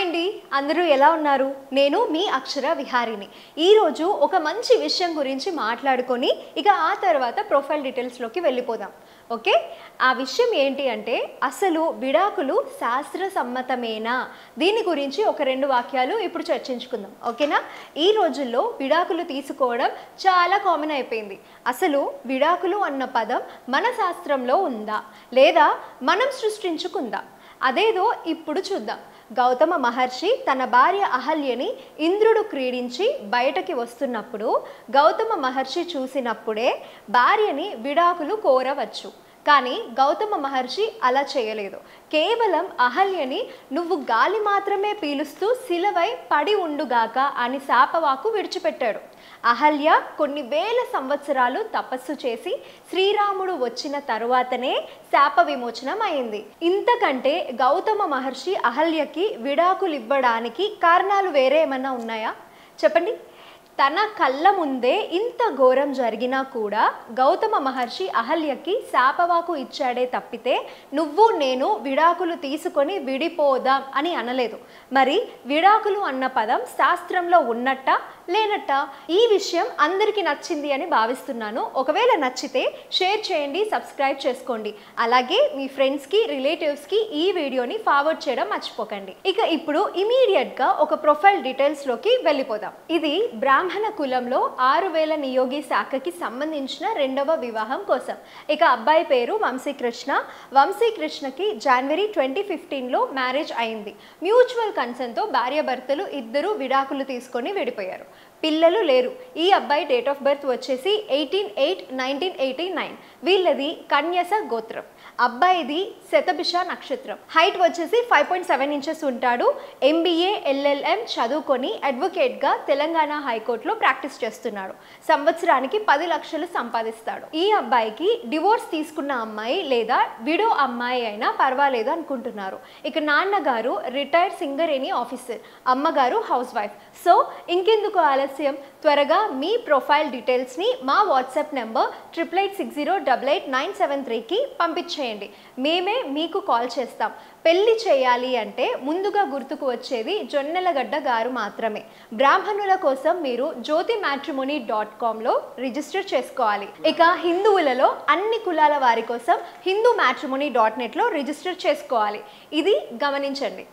Hi అండి, అందరూ ఎలా ఉన్నారు? నేను మీ అక్షర విహారిని. ఈరోజు ఒక మంచి విషయం గురించి మాట్లాడుకొని ఇక ఆ తర్వాత ప్రొఫైల్ డీటెయిల్స్లోకి వెళ్ళిపోదాం. ఓకే, ఆ విషయం ఏంటి అంటే అసలు విడాకులు శాస్త్ర సమ్మతమేనా? దీని గురించి ఒక రెండు వాక్యాలు ఇప్పుడు చర్చించుకుందాం. ఓకేనా? ఈ రోజుల్లో విడాకులు తీసుకోవడం చాలా కామన్ అయిపోయింది. అసలు విడాకులు అన్న పదం మన శాస్త్రంలో ఉందా లేదా మనం సృష్టించుకుందా? అదేదో ఇప్పుడు చూద్దాం. గౌతమ మహర్షి తన భార్య అహల్యని ఇంద్రుడు క్రీడించి బయటకి వస్తున్నప్పుడు గౌతమ మహర్షి చూసినప్పుడే భార్యని విడాకులు కోరవచ్చు. కానీ గౌతమ మహర్షి అలా చేయలేదు. కేవలం అహల్యని నువ్వు గాలి మాత్రమే పీలుస్తూ శిలవై పడి ఉండుగాక అని శాపవాకు విడిచిపెట్టాడు. అహల్య కొన్ని వేల సంవత్సరాలు తపస్సు చేసి శ్రీరాముడు వచ్చిన తరువాతనే శాప విమోచనం అయింది. ఇంతకంటే గౌతమ మహర్షి అహల్యకి విడాకులు ఇవ్వడానికి కారణాలు వేరే ఏమన్నా ఉన్నాయా చెప్పండి? తన కళ్ళ ముందే ఇంత ఘోరం జరిగినా కూడా గౌతమ మహర్షి అహల్యకి శాపవాకు ఇచ్చాడే తప్పితే నువ్వు నేను విడాకులు తీసుకొని విడిపోదాం అని అనలేదు. మరి విడాకులు అన్న పదం శాస్త్రంలో ఉన్నట్టా లేనట్టా? ఈ విషయం అందరికీ నచ్చింది అని భావిస్తున్నాను. ఒకవేళ నచ్చితే షేర్ చేయండి, సబ్స్క్రైబ్ చేసుకోండి. అలాగే మీ ఫ్రెండ్స్కి, రిలేటివ్స్కి ఈ వీడియోని ఫార్వర్డ్ చేయడం మర్చిపోకండి. ఇక ఇప్పుడు ఇమీడియట్గా ఒక ప్రొఫైల్ డీటెయిల్స్లోకి వెళ్ళిపోదాం. ఇది బ్రాహ్మణ కులంలో 6000 నియోగి శాఖకి సంబంధించిన రెండవ వివాహం కోసం. ఇక అబ్బాయి పేరు వంశీకృష్ణ. వంశీకృష్ణకి జనవరి 2015లో మ్యారేజ్ అయింది. మ్యూచువల్ కన్సెంట్తో భార్యాభర్తలు ఇద్దరు విడాకులు తీసుకొని విడిపోయారు. పిల్లలు లేరు. ఈ అబ్బాయి డేట్ ఆఫ్ బర్త్ వచ్చేసి 18/8/1989. వీళ్ళది కన్యస గోత్రం. అబ్బాయిది శతభిష నక్షత్రం. హైట్ వచ్చేసి 5.7 ఇంచెస్ ఉంటాడు. MBA LLM చదువుకొని అడ్వకేట్గా తెలంగాణ హైకోర్టులో ప్రాక్టీస్ చేస్తున్నాడు. సంవత్సరానికి 10 లక్షలు సంపాదిస్తాడు. ఈ అబ్బాయికి డివోర్స్ తీసుకున్న అమ్మాయి లేదా విడో అమ్మాయి అయినా పర్వాలేదు అనుకుంటున్నారు. ఇక నాన్నగారు రిటైర్డ్ సింగరేణి ఆఫీసర్, అమ్మగారు హౌస్ వైఫ్. సో ఇంకెందుకు ఆలస్యం, త్వరగా మీ ప్రొఫైల్ డీటెయిల్స్ని మా వాట్సాప్ నెంబర్ 8860888973కి పంపించేయండి. మేమే మీకు కాల్ చేస్తాం. పెళ్లి చేయాలి అంటే ముందుగా గుర్తుకు వచ్చేది జొన్నలగడ్డ గారు మాత్రమే. బ్రాహ్మణుల కోసం మీరు jyotimatrimony.comలో రిజిస్టర్ చేసుకోవాలి. ఇక హిందువులలో అన్ని కులాల వారి కోసం hindumatrimony.netలో రిజిస్టర్ చేసుకోవాలి. ఇది గమనించండి.